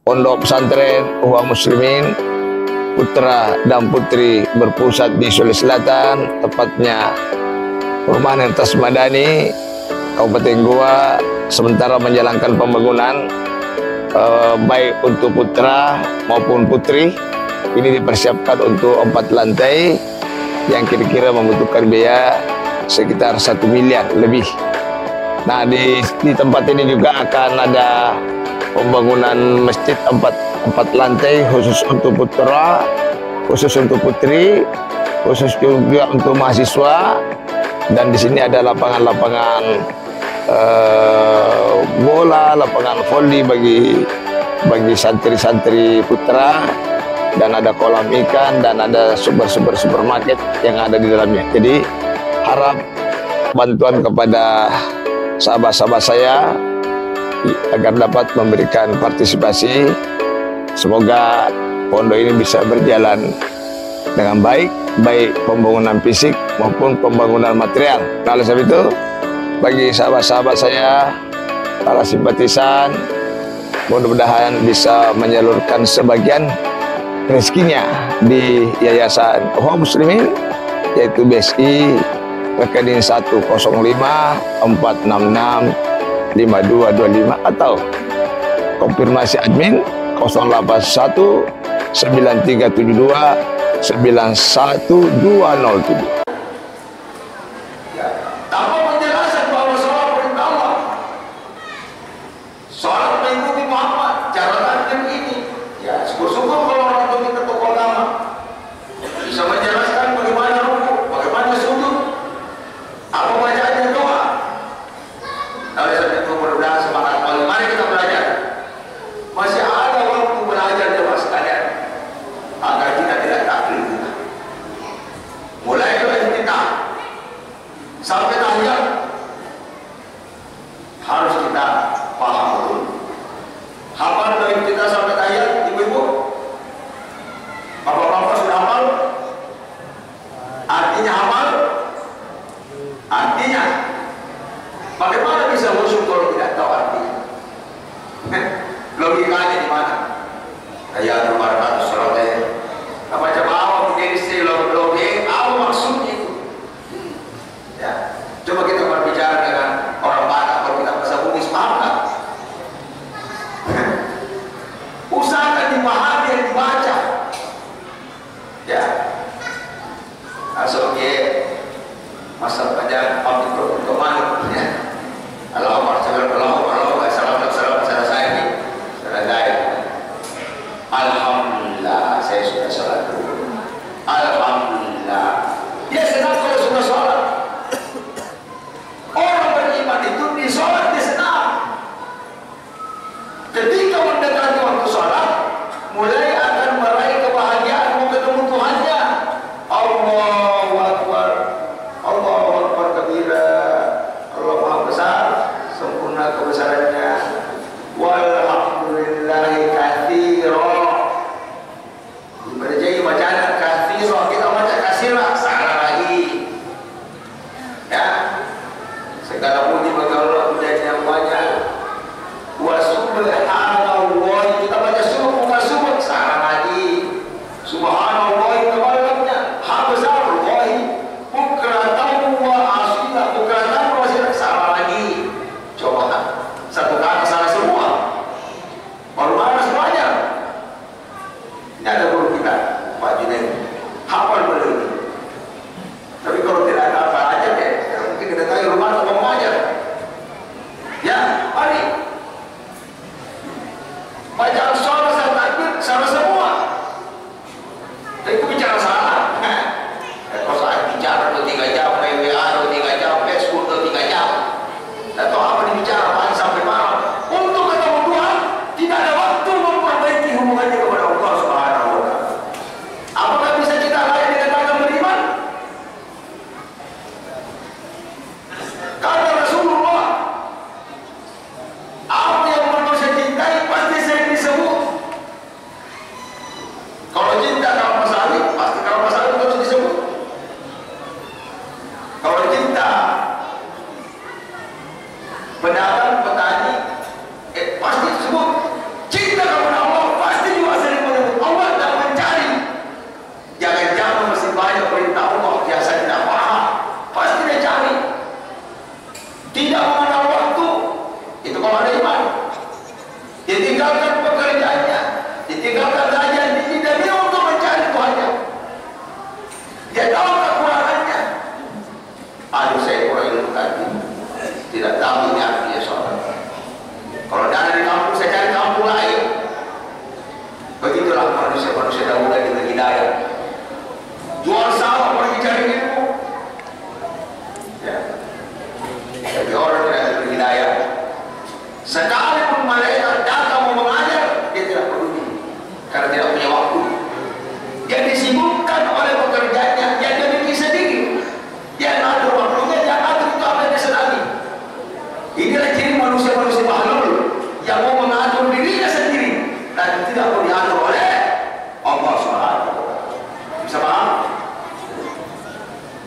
Pondok Pesantren Ikhwan Muslimin putra dan putri berpusat di Sulawesi Selatan, tepatnya Perumahan Entes Madani, Kabupaten Goa, sementara menjalankan pembangunan baik untuk putra maupun putri. Ini dipersiapkan untuk 4 lantai yang kira-kira membutuhkan biaya sekitar 1 miliar lebih. Nah, di tempat ini juga akan ada pembangunan masjid 4 lantai khusus untuk putra, khusus untuk putri, khusus juga untuk mahasiswa. Dan di sini ada lapangan-lapangan bola, lapangan voli bagi santri-santri putra, dan ada kolam ikan, dan ada supermarket yang ada di dalamnya. Jadi harap bantuan kepada sahabat-sahabat saya agar dapat memberikan partisipasi. Semoga pondok ini bisa berjalan dengan baik pembangunan fisik maupun pembangunan material. Nah, oleh sebab itu, bagi sahabat-sahabat saya, para simpatisan, mudah-mudahan bisa menyalurkan sebagian rezekinya di Yayasan Ikhwan Muslimin, yaitu BSI rekening 10546652225 atau konfirmasi admin 081 9372 91207. Tanpa penjelasan bahwa sholat perintah Allah, sholat mengikuti Muhammad, caranya ini. Ya, syukur-syukur kalau orang itu kita tokoh agama bisa menjelaskan bagaimana rukuk, bagaimana sujud, apa bacaannya doa. Oleh sebab itu mudah-mudahan semangat kali. Mari kita belajar. Masih ada waktu belajar jemaah sekalian, agar kita tidak taklid. Mulai dari kita sampai tahiyat harus kita paham dulu. Hafal dari kita sampai tahiyat, ibu-ibu, bapak-bapak sudah hafal? Artinya hafal? Artinya bagaimana bisa khusyuk kalau tidak tahu artinya? Logikanya di mana? Ayat nomor 100 surat apa coba awak menjadi logik apa maksudnya itu? Ya, coba kita berbicara dengan orang Batak, kalau kita bahasa Bugis paham nggak? Usahakan dipahami dan dibaca. Ya, asal masa panjang untuk kemana? Ya, Allahumma salam saya ini sudah gaib. Alhamdulillah, saya sudah sholat dulu. Alhamdulillah. Dia senang kalau sudah sholat. Orang beriman itu di sholat dia senang. Ketika mendekati waktu sholat, mulai akan meraih kebahagiaan mau ketemu Tuhannya. Allahu Akbar, Allahu Akbar kabira, Allah Maha Besar, sempurna kebesarannya. Walhamdulillahi katsira. Dipercayai bacaan katsira, kita baca katsira, salah lagi. Ya, segala puji bagi Allah, pujian yang banyak. Wa subhanallah, kita baca subuh bukan subuh, salah lagi. Subhanallah kebaliknya, ha besar Allah, bukratan wa asila, bukratan wa asila, salah lagi. Coba satu kata salah semua. Baru mana semuanya? Ini ada guru kita, Pak Junaid, hafal beliau ini. Tapi kalau tidak ada apa aja deh, mungkin kita tahu rumah atau ngomong aja. Ya, mari. Bacaan sholat dan takbir salah semua. Tapi itu bicara salah. Kalau saat bicara 2-3 jam, WA 2-3 jam, Facebook 2-3 jam. Tidak tahu apa dibicara pagi sampai malam. Untuk ketemu Tuhan, tidak ada waktu memperbaiki hubungannya kepada Allah Subhanahu wa Ta'ala. Apakah bisa kita layak dikatakan beriman? Kata Rasulullah, apa yang perlu saya cintai pasti saya disebut. Kalau cinta kalau masalah ditinggalkan pekerjaannya, ditinggalkan derajat tinggi demi untuk mencari Tuhannya. Dia tahu kekurangannya. Aduh, saya kurang ilmu tadi, tidak tahu ini artinya sholat. Kalau dana di kampung, saya cari kampung lain. Begitulah manusia-manusia dahulu yang diberi hidayah. Jual sawah pergi cari ilmu. Ya. Tapi orang tidak diberi hidayah. Sekalipun malaikat datang mau mengajar, dia tidak peduli karena tidak punya waktu. Dia disibukkan oleh pekerjaannya, dia memiliki sendiri. Dia ngatur waktunya, dia ngatur itu apa yang dia senangi. Inilah ciri manusia-manusia bahlul yang mau mengatur dirinya sendiri dan tidak mau diatur oleh Allah SWT. Bisa paham?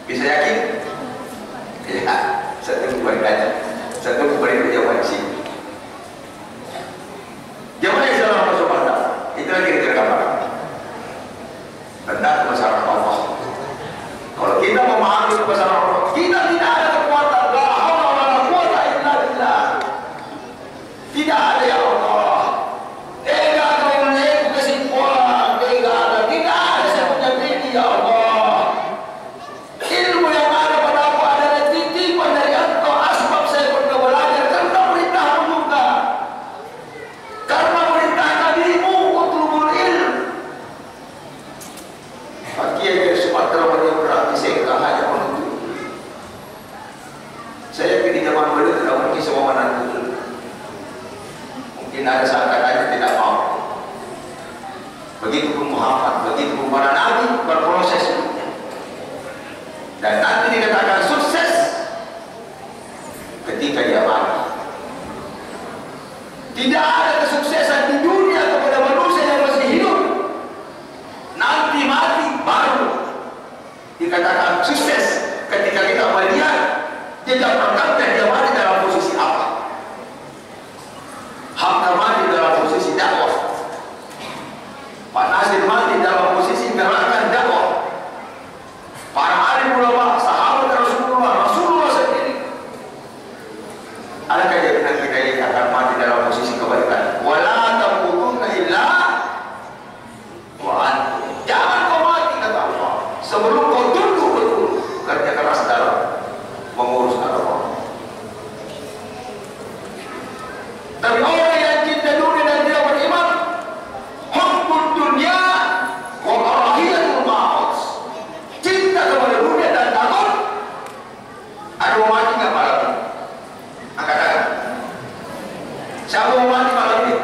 Bisa yakin? Ya, saya tunggu baiknya. Saya tunggu beri jawaban di sini. Jemaah yang salah masuk pada itu lagi kita gambarkan. Tentang masalah Allah. Kalau kita memahami masalah Allah, kita tidak ada kekuatan. La haula wala quwwata illa billah. Tidak ada ya Allah. Tidak kau menaik kesimpulan. Tidak ada saya punya diri ya Allah. Ilmu yang ada pada aku adalah titipan dari Engkau. Asbab saya pernah belajar karena perintahmu juga. Karena perintah Nabi-Mu utlubul ilm. Bagi yang Sumatera beliau berarti saya enggak hanya menuntut. Saya di zaman beliau tidak mungkin semua menuntut. Mungkin ada seangkatannya tidak mau. Begitu pun Muhammad, begitu pun para Nabi berproses hidupnya. Dan nanti dikatakan sukses ketika dia mati. Tidak ada kesuksesan di dunia kepada manusia yang masih hidup. Nanti mati baru dikatakan sukses ketika kita melihat jejak rekamnya dia mati dalam posisi apa. Hamka mati dalam posisi dakwah. Pak Nasir mati dalam posisi gerakan dakwah. Para alim ulama, sahabat Rasulullah sendiri. Adakah jaminan kita ini akan mati dalam posisi kebaikan? Wala tamutunna illa wa antum. Jangan kau mati kata Allah sebelum kau tunduk betul kerja keras dalam mengurus agama. Tapi orang yang cinta dunia dan tidak beriman, hubbud dunya wa karahiyatul maut. Cinta kepada dunia dan takut. Ada mau mati nggak malam ini? Angkat tangan. Siapa mau mati malam ini?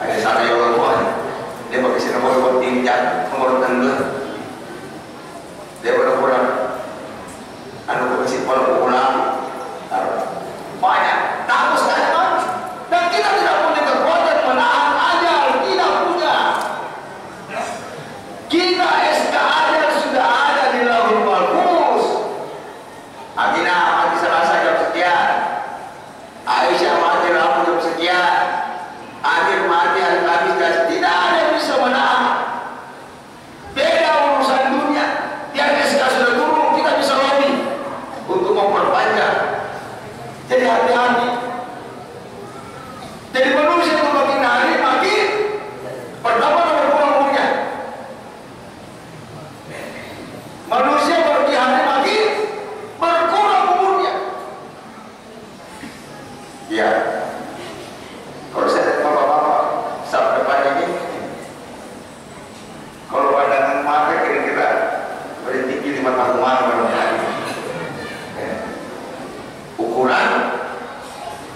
Ada sana yang orang tua. Dia pakai si nomor tingkat, nomor tanda. Dia kurang-kurang. Anu pakai si pulang. Banyak. Takut sekali mati. Dan kita tidak punya kekuatan menahan ajal. Tidak punya. Kita SK ajal sudah ada di Lauhul Mahfuz. Aminah mati Selasa jam sekian. Aisyah mati Rabu jam sekian. Akhir mati hari Kamis dan tidak ada yang bisa menahan. Beda urusan dunia. Yang SK sudah turun, kita bisa lobby untuk memperpanjang. Jadi hati-hati. Jadi manusia itu makin hari makin pertama berkurang umurnya. Manusia pergi hari makin berkurang umurnya. Ya. Kalau saya bapak-bapak saat depan ini, kalau pandangan mata kira-kira bertinggi 5 tahun barangkali. Ukuran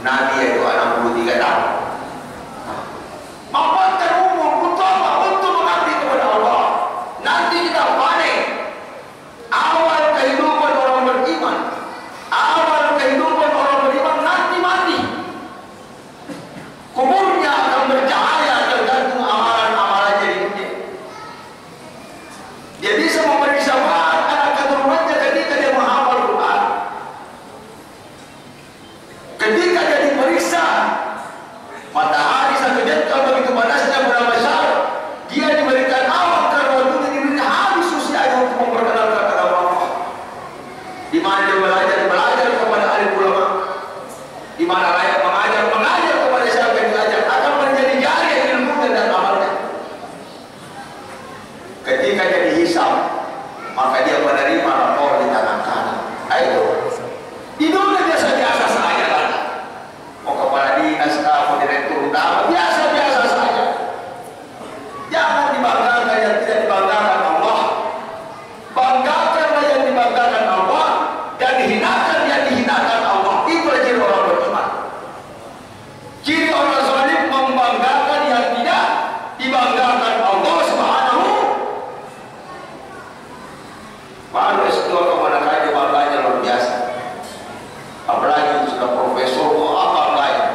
Nabi itu 63 tahun. Mampatkan umur untuk apa? Untuk mengabdi kepada Allah. Nanti kita panen awal kehidupan orang beriman. Awal kehidupan orang beriman nanti mati. Kuburnya akan bercahaya tergantung amalan-amalannya di dunia. Dia bisa memberi syafaat anak keturunannya ketika dia menghafal Quran. Ketika dia diperiksa orang lain mengajar kepada siapa yang diajar akan menjadi jari ilmu dan amalnya. Ketika jadi hisab, maka dia menerima rapor di tangan kanan. Ayo, hidupnya biasa-biasa saja kan. Mau kepala dinas, mau direktur utama, biasa-biasa saja. Jangan dibanggakan yang tidak dibanggakan Allah. Banggakanlah yang dibanggakan Allah dan dihinakan yang dihinakan Allah. Itu ciri orang beriman. Ciri orang zalim membanggakan yang tidak dibanggakan Allah Subhanahu. Baru S2 kemana saja bangganya luar biasa. Apalagi sudah profesor, apa lain.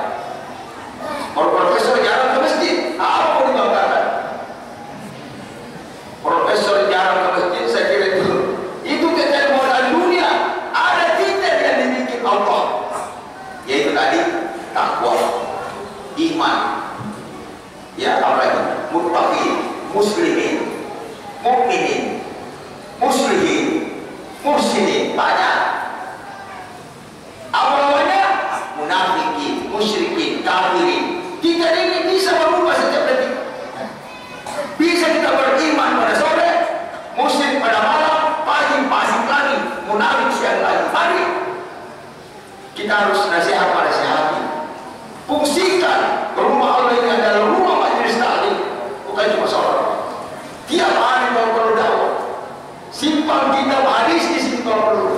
Kalau profesor jarang ke masjid, apa mau dibanggakan? Profesor jarang ke masjid, saya kira itu kekayaan modal dunia. Ada titik yang dibikin Allah, yaitu tadi takwa, iman, ya apa lagi? Muttaqin, muslimin, mukminin, muslimin, muhsinin, banyak. Apa namanya? Munafikin, musyrikin, kafirin. Tiga ini bisa berubah setiap detik. Bisa kita beriman pada sore, musyrik pada malam, pagi fasik lagi, munafik siang lagi. Mari kita harus nasihat pada sehati. Fungsikan rumah Allah ini adalah rumah majelis taklim, bukan cuma sholat. Tiap hari kalau perlu dakwah, simpan kitab hadis di sini kalau perlu.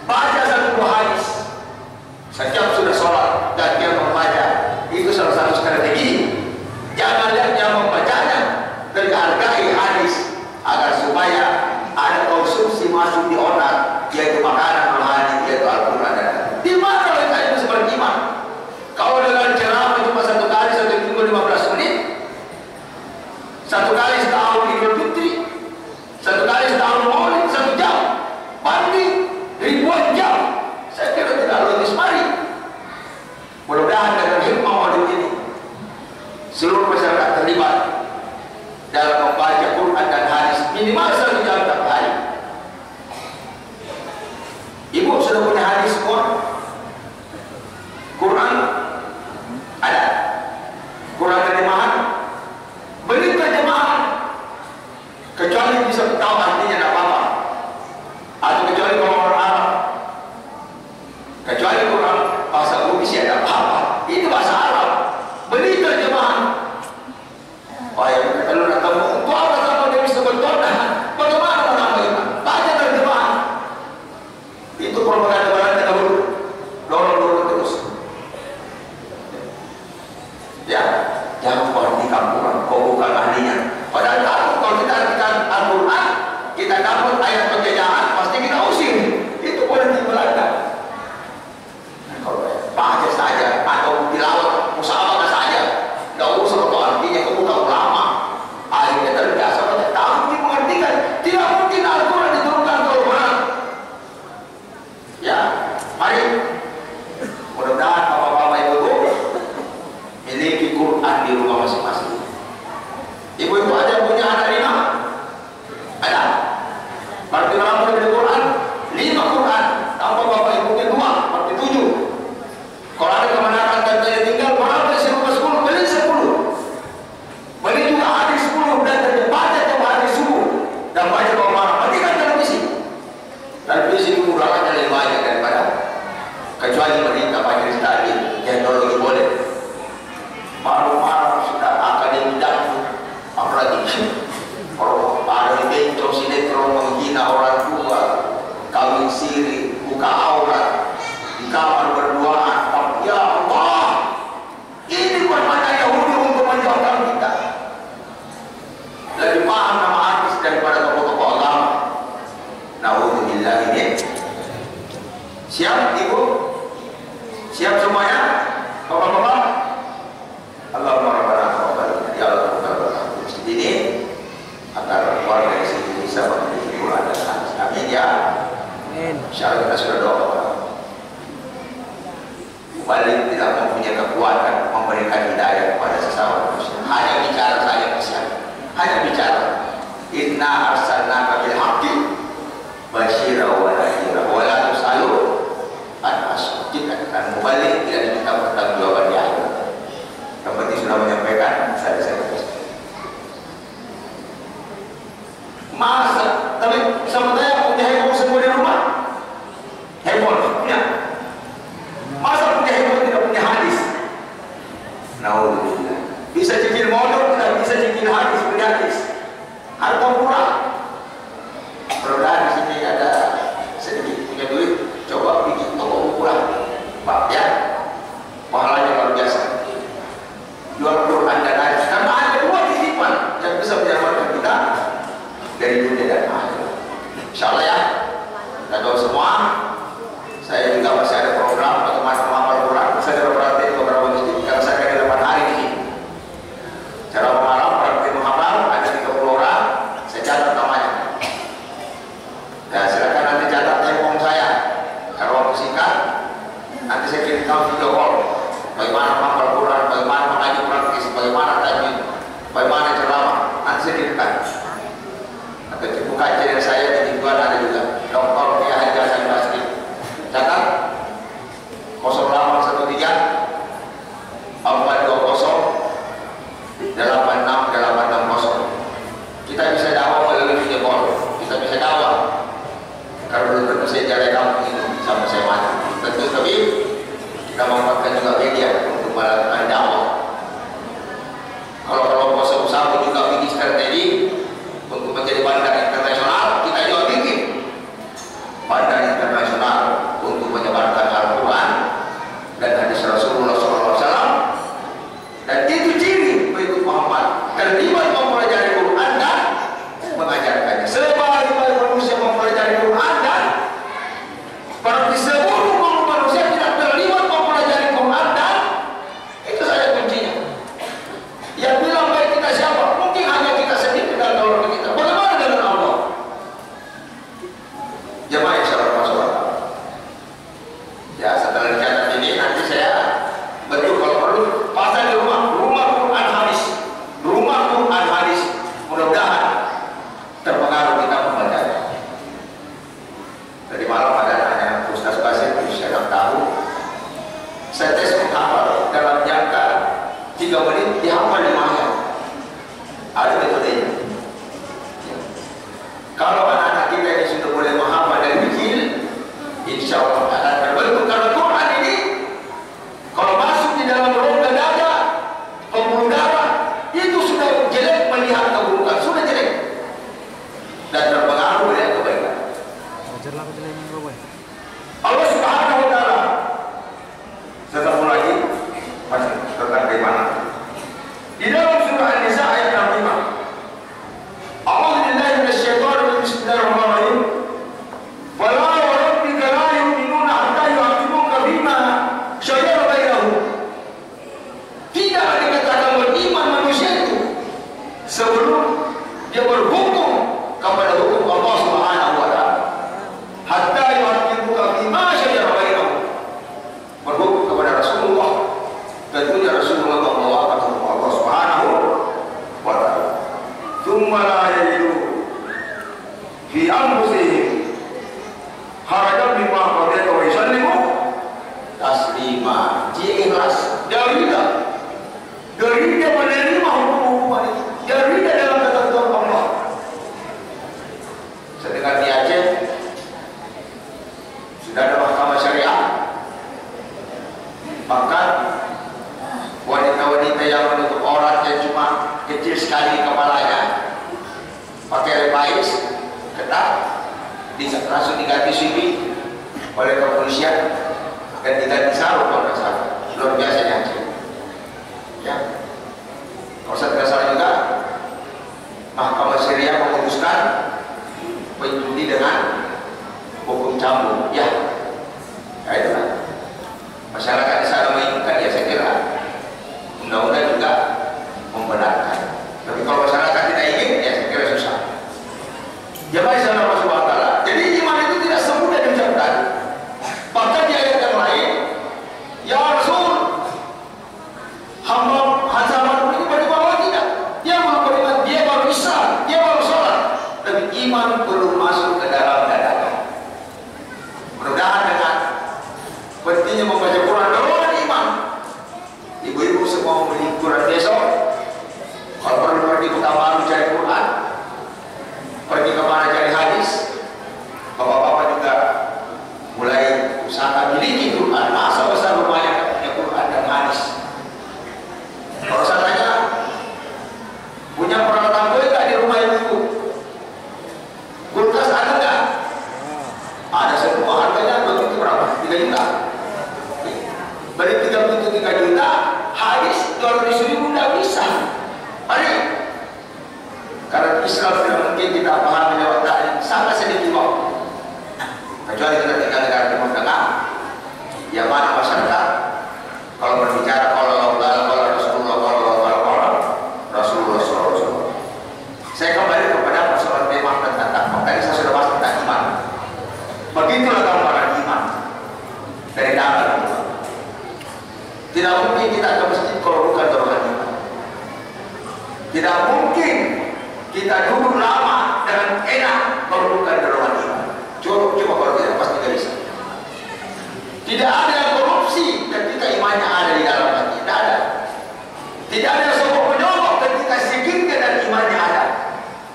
Baca satu dua hadis. Setiap sudah sholat dan dia membaca, itu salah satu strategi. Jangan lihat dia membacanya, dan hargai hadis agar supaya ada konsumsi masuk di otak, yaitu makanan rohani, yaitu Al-Quran. Di mana mereka itu beriman? Kalau dengan ceramah cuma satu kali, satu minggu 15 menit, satu kali setahun Idul Fitri, satu kali setahun Maulid, 1 jam, banding ribuan jam. Saya kira tidak logis. Mari, mudah-mudahan dengan hikmah Maulid ini seluruh masyarakat terlibat dalam membaca Quran dan hadis minimal 1 jam setiap hari. Ibu sudah punya hadis semua? Quran ada? Quran terjemahan? Beri terjemahan, kecuali bisa tahu artinya tidak apa-apa, atau kecuali kalau orang Arab, kecuali Quran bahasa Bugis ya tidak apa-apa. Ini bahasa Arab, beri terjemahan. Oh ya, kalau nak tahu untuk apa sama dia bisa bertobat, bagaimana menambah iman? Baca terjemahan. Itu propaganda barat dahulu, dorong terus. Ya, jangan perhatikan Quran, kau bukan ahlinya. Padahal kalau kita Al-Quran, kita dapat ayat penjajahan, pasti kita usir. Itu politik Belanda. Nah, kalau baca saja atau tilawah musyawarah saja, tidak usah tahu artinya, kamu tahu lama. Akhirnya terbiasa pada tahu mengertikan. Tidak mungkin Al-Quran diturunkan ke Quran. Ya, mari mudah-mudahan bapak-bapak ibu miliki Quran di rumah masing-masing. Ibu-ibu ada yang punya anak 5? Ada? Berarti berapa dari Quran? 5 Quran. Tambah bapak ibunya 2, berarti 7. Kalau ada kemenangan tantanya tinggal, berapa isi rumah 10? Beli 10. Beli juga hadis 10 dan baca coba hadis subuh dan baca bapak. Matikan televisi. Televisi itu murahnya lebih banyak daripada, kecuali mereka majelis taklim, teknologi boleh. Marah-marah sudah akademi dan apalagi kalau ada bencong sinetron menghina orang tua, kawin siri, buka aurat di kamar berduaan. Ya Allah, ini permata Yahudi untuk menjauhkan kita. Lebih paham nama artis daripada tokoh-tokoh agama. Na'udzubillah ini. Siap ibu? Siap semuanya? Bapak-bapak? Allahumma rabbana taqabbal. Ya Allah, taqabbal masjid ini agar warga di sini bisa memiliki Quran dan hadis. Amin ya. Amin. Insyaallah kita sudah doa. Balik tidak mempunyai kekuatan memberikan hidayah kepada sesama manusia. Hanya bicara saja kasihan. Hanya bicara. Inna arsalnaka bil haqqi basyira wa nadhira wa la tusalu an asdiqan. Mubalik tidak diminta bagaimana hafal Quran, bagaimana mengaji praktis, bagaimana tajwid, bagaimana ceramah. Nanti saya kirimkan. Atau buka channel saya di Tiguan ada juga. Dr. Kia Haji Hasan Basri. Catat 0813 420 86860. Kita bisa dakwah melalui video call. Kita bisa dakwah. Karena belum tentu saya jalan kampung ini sampai saya mati. Tentu tapi kita memanfaatkan juga media untuk melakukan dakwah. Kalau kelompok usaha juga bikin strategi untuk menjadi bandar internasional, kita juga bikin bandar internasional untuk menyebarkan Al-Quran dan hadis Rasulullah SAW. Dan itu ciri pengikut Muhammad, terlibat mempelajari Quran dan mengajarkannya. Sebaik-baik manusia mempelajari Quran dan berarti seluruh manusia tidak terlibat mempelajari Quran dan itu saja kuncinya. Yang bilang baik kita siapa? Mungkin hanya kita sendiri dan keluarga kita. Bagaimana dengan Allah? Jemaah yang salah masuk akal. Ya, setelah dicatat ini nanti saya betul kalau perlu pasang di rumah Quran hadis, rumah Quran hadis. Mudah-mudahan terpengaruh kita membacanya. Tadi malam ada nanya Ustaz Basir, saya tahu. Saya tes menghafal dalam jangka 3 menit dihafal 5 ayat. Ada metodenya. Kalau anak-anak kita ini sudah mulai menghafal dari kecil, insya Allah akan terbentuk. Karena Quran ini kalau masuk di dalam rongga dada, pembuluh darah, itu sudah jelek melihat keburukan, sudah jelek dan terpengaruh dengan kebaikan. Allah Subhanahu wa Ta'ala. Saya sambung lagi masih tentang bagaimana di dalam surah An-Nisa ayat 65. A'udzu billahi minasyaitonir rajim. Bismillahirrahmanirrahim. Fala wa rabbika la yu'minuna hatta yuhaqqimuka bima syajara bainahum. Tidak dikatakan beriman manusia itu sebelum dia berhukum kepada hukum Allah Subhanahu wa Ta'ala. Hatta yuhaqqimuka bima syajara bainahum. Berhukum kepada Rasulullah. Tentunya Rasulullah membawakan hukum Allah Subhanahu wa Ta'ala. Tsumma la yajidu fi anfusihim harajan mimma qadaita wa yusallimu taslima. Dia ikhlas, dia rida menerima hukum-hukuman itu, dia rida dalam ketentuan Allah. Sedangkan di Aceh sudah ada mahkamah syariah, bahkan wanita-wanita yang menutup aurat yang cuma kecil sekali kepalanya pakai lepais ketat, langsung diganti sini oleh kepolisian dan diganti sarung kalau nggak salah. Luar biasa yang ya. Kalau saya tidak salah juga mahkamah syariah memutuskan penjudi dengan hukum cambuk. Ya itu kan masyarakat di sana menginginkan, ya saya kira undang-undang juga membenarkan. Tapi kalau masyarakat tidak ingin, ya saya kira susah. Jemaah saudara masuk akal. Jadi iman itu tidak semudah diucapkan. Bahkan di ayat yang lain, ya Rasul, hamba Hazaman ini bagaimana tidak? Dia belum beriman, dia baru Islam, dia baru sholat, tapi iman belum masuk ke dalam dadanya. Mudah-mudahan dengan pentingnya membaca Quran dorongan iman. Ibu-ibu semua membeli Quran besok. Kalau perlu pergi ke kamar cari Quran, pergi kemana cari hadis. Bapak-bapak juga mulai usaha miliki Quran. Masa besar rumahnya punya Quran dan hadis. Kalau saya tanya, punya peralatan kue nggak di rumah ibu? Kulkas ada nggak? Ada semua, harganya begitu berapa? 3 juta. Beri 3 juta, hadis 200.000 nggak bisa. Mari, karena Islam tidak mungkin kita pahami lewat taklim, sangat sedikit kok. Kecuali kita tinggal negara Timur Tengah, yang mana masyarakat kalau berbicara kalau Rasulullah SAW. Saya kembali kepada persoalan tema tentang takwa. Tadi saya sudah bahas tentang iman. Begitulah gambaran iman dari dalam. Tidak Tidak mungkin kita ke masjid kalau bukan dorongan iman. Tidak mungkin kita duduk lama dengan enak kalau bukan dorongan iman. Coba kalau tidak, pasti tidak bisa. Tidak ada yang korupsi ketika imannya ada di dalam hati. Tidak ada. Tidak ada sokok menyokok ketika zikirnya dan imannya ada.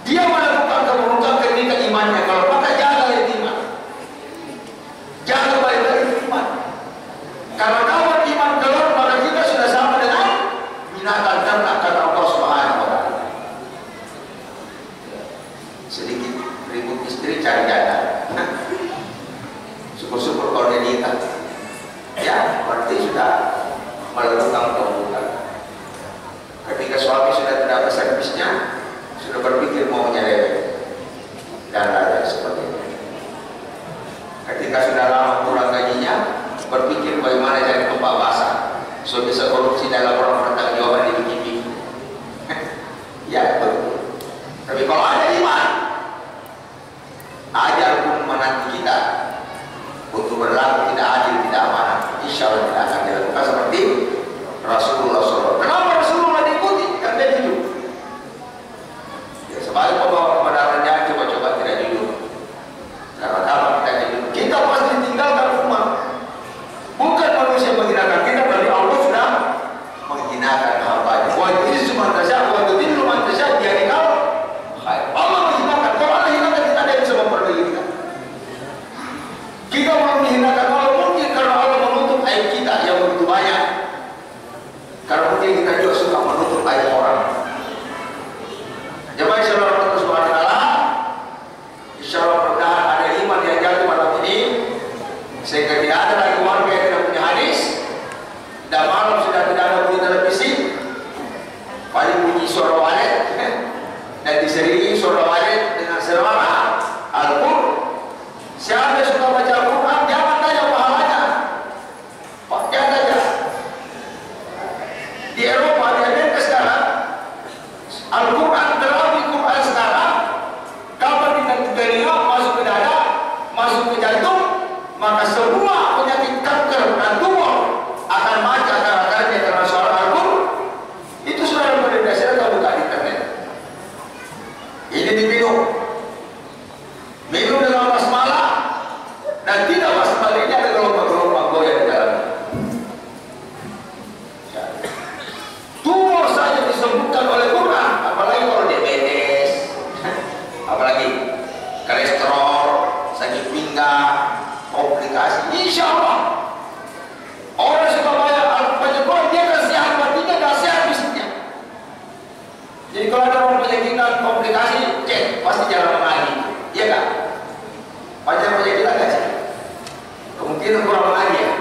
Dia melakukan keburukan ketika imannya. Kalau maka jaga iman. Jaga baik-baik iman. Karena kalau iman keluar maka kita sudah sama dengan binatang ternak kata Allah Subhanahu wa taala. Sedikit ribut istri cari janda. Syukur-syukur kalau dia nikah. Ya, berarti sudah melakukan keburukan. Ketika suami sudah tidak ada servisnya, sudah berpikir mau nyeleweng dan lain seperti itu. Ketika sudah lama kurang gajinya, berpikir bagaimana cari tempat basah so bisa korupsi dalam orang pertanggungjawaban di begini. Ya betul. Tapi kalau ada iman, ajar pun menanti kita untuk berlaku tidak adil, tidak amanah, insya Allah tidak akan dilakukan seperti Rasulullah SAW. Kenapa Rasulullah diikuti? Kan dia jujur. Ya, sebagai pembawa kebenaran jangan coba-coba tidak jujur. Karena kalau kita jujur, kita pasti tinggalkan umat. Bukan manusia menghinakan kita, berarti Allah sudah menghinakan hambanya. Wa yu'izzu man tasya' wa tudillu man tasya' bi yadika khair. Allah menghinakan. Kalau Allah hinakan kita, ada yang bisa memperbaiki kita. Kita mau menghinakan Allah mungkin karena Allah menutup aib kita yang begitu banyak. Karena mungkin kita juga suka menutup aib orang. Jemaah insyaallah Allah Subhanahu wa taala, insyaallah mudah-mudahan ada iman yang jatuh malam ini sehingga tidak ada lagi warga yang tidak punya hadis dan malam sudah tidak ada bunyi televisi, paling bunyi suara walet dan diselingi suara walet dengan suara Al-Qur'an. Siapa yang suka baca Al-Quran, jangan tanya pahalanya. Pak, jangan tanya. Di Eropa, di Amerika sekarang, Al-Quran terapi Quran sekarang, kapan kita telinga masuk ke dada, masuk ke jantung, maka semua penyakit kanker dan tumor akan mati akar-akarnya karena suara Al-Quran. Itu sudah berdasarkan kalau buka di internet. Ini diminum. Minum dengan basmalah dan tidak basmalah ini ada gelombang-gelombang goyang di dalamnya. Ya. Tumor saja disembuhkan oleh Quran, apalagi kalau diabetes, apalagi kolesterol, sakit pinggang, komplikasi. Insya Allah orang suka banyak penyebab dia kan sehat batinnya dan sehat fisiknya. Jadi kalau ada orang penyakitan komplikasi, cek pasti jangan mengalami. Iya kan? Panjang penyakit agak sih. Kemungkinan kurang mengaji ya.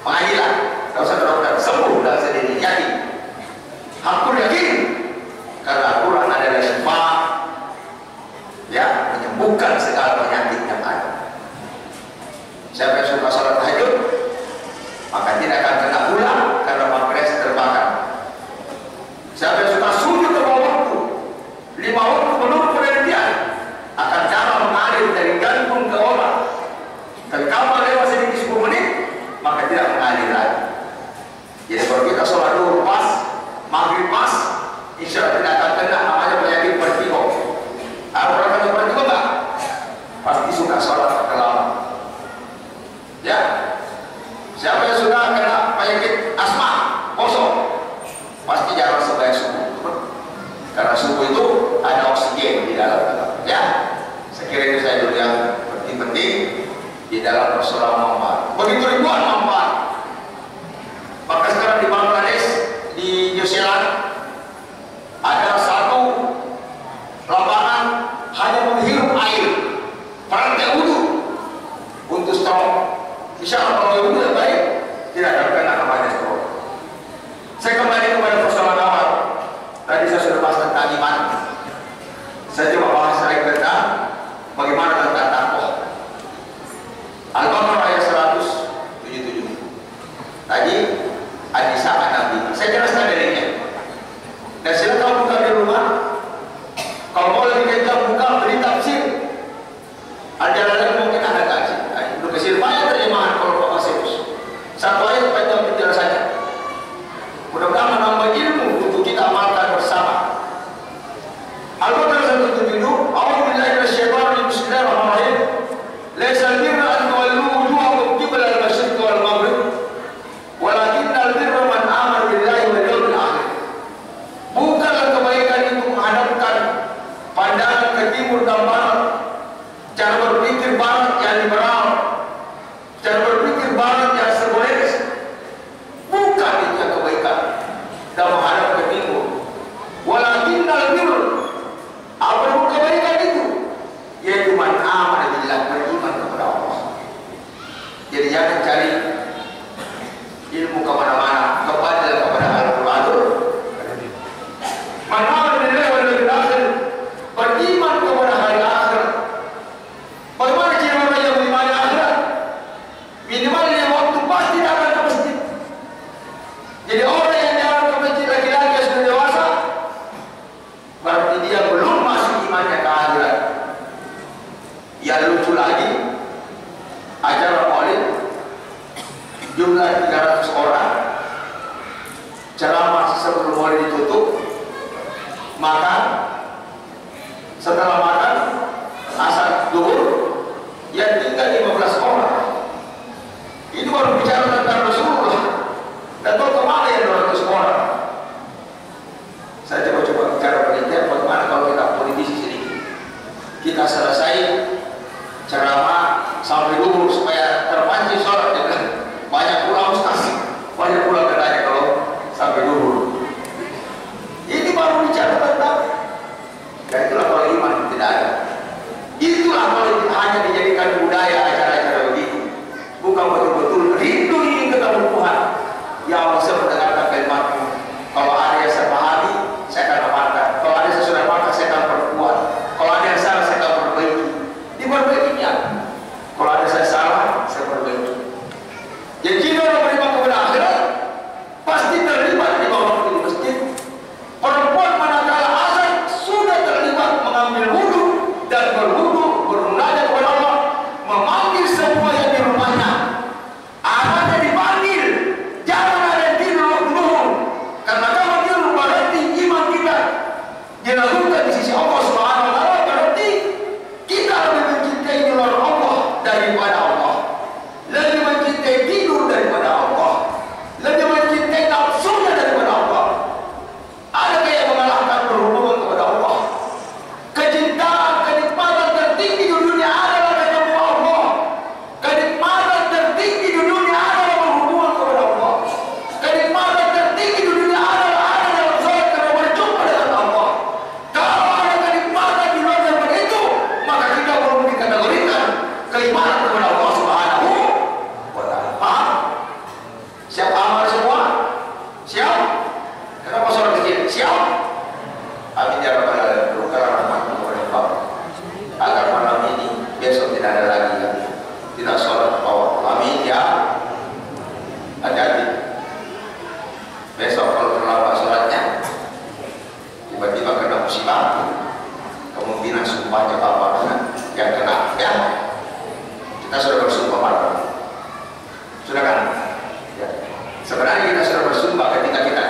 Mengajilah. Tidak usah dokter. Sembuh dan sendiri. Yakin. Aku yakin. Karena Al-Quran adalah syifa. Ya. Menyembuhkan segala penyakit yang ada. Siapa yang suka salat tahajud, maka tidak akan kena gula karena pankreas terbakar. Siapa yang suka sujud ke bawah waktu, 5 waktu menurut penelitian, akan darah mengalir dari jantung ke otak. Tapi kalau lewat sedikit 10 menit, maka tidak mengalir lagi. Jadi kalau kita sholat dulu pas, maghrib pas, insya Allah tidak akan kena namanya penyakit vertigo. Apa kata vertigo enggak? Pasti suka sholat lama. Ya. Siapa yang suka kena penyakit asma, kosong, pasti jarang sebaik subuh. Karena subuh itu ada oksigen di dalam. Ya. Sekiranya itu saya dulu yang penting-penting di dalam persoalan manfaat. Begitu ribuan manfaat. Maka sekarang di Bangladesh, di New Zealand, ada satu lapangan hanya menghirup air, perantai wudhu untuk stroke. Insya Allah kalau wudhu yang baik, tidak akan kena namanya stroke. Saya kembali kepada persoalan awal. Tadi saya sudah bahas tentang iman. Saya coba bahas lagi tentang bagaimana tentang takwa. Al-Baqarah ayat 177. Tadi An-Nisa ayat 65. Saya jelaskan darinya. Dan silakan buka di rumah. Kalau mau lebih kencang buka beli tafsir. Al-Jalalain mungkin ada kaji. Untuk kesir banyak terjemahan kalau Bapak serius. Satu ayat panjang penjelasannya. dan menghadap ke timur. Walakinnal birr, apa kebaikan itu? Yaitu man amana billah, beriman kepada Allah. Jadi jangan cari ilmu kemana-mana, kepada Al-Quran. Man amana billah wal yawmil akhir, beriman kepada hari akhir. Bagaimana ciri orang yang beriman akhirat? Minimal 5 waktu pasti datang ke masjid. Jadi orang yang datang ke masjid laki-laki yang sudah dewasa, berarti dia belum masuk imannya ke akhirat. Yang lucu lagi, acara maulid jumlah 300 orang, ceramah sebelum maulid ditutup, makan, setelah makan asar zuhur, yang tinggal 15 orang. Ini baru bicara tentang Rasulullah. Dan tahu kemana yang 200 orang? Saya coba bicara penelitian bagaimana kalau kita politisi sedikit. Kita selesai ceramah sampai dulu supaya terpancing sholat, ya kan? Banyak pula ustaz, banyak pula katanya kalau sampai dulu. Ini baru bicara tentang, dan itulah kalau iman tidak ada. Itulah kalau hanya dijadikan budaya acara-acara begitu, bukan betul-betul rindu ingin ketemu Tuhan. Ya Allah, saya mendengarkan kalimat-Mu. Kalau ada yang saya pahami, saya akan amalkan. Kalau ada yang sudah makan, saya akan perkuat. Kalau ada yang salah, saya akan perbaiki. Diperbaikinya. Kalau ada saya salah, saya perbaiki. Jadi jika orang beriman kepada akhirat, pasti terlibat di bawah di masjid. Perempuan manakala azan sudah terlibat mengambil wudhu dan berwudhu, bermunajat kepada Allah, memanggil semua yang di rumahnya. Anaknya dipanggil, jangan ada yang tidur dulu, karena kalau tidur berarti iman kita dilakukan di sisi Allah Subhanahu wa Ta'ala, berarti kita lebih mencintai luar Allah daripada Allah, lebih mencintai tidur daripada Allah, lebih mencintai nafsunya daripada Allah. Adakah yang mengalahkan berhubungan kepada Allah? Kecintaan, kenikmatan tertinggi di dunia adalah ketemu Allah. Kenikmatan tertinggi di dunia adalah berhubungan kepada Allah. Kenikmatan tertinggi di dunia adalah ada dalam sholat karena berjumpa dengan Allah. Kalau ada kenikmatan di luar daripada itu, maka kita belum dikategorikan keimanan kepada Allah Subhanahu wa Ta'ala. Paham? Siap amal semua? Siap? Kenapa sholat kecil? Siap? Amin ya rabbal alamin. Bukanlah rahmatmu kepada Allah, agar malam ini besok tidak ada lagi ya, tidak sholat bawah. Amin ya. Hati-hati. Besok kalau terlambat sholatnya, tiba-tiba kena musibah, kemungkinan sumpahnya bapak yang kena. Ya, kita sudah bersumpah malam. Sudah kan? Ya. Sebenarnya kita sudah bersumpah ketika kita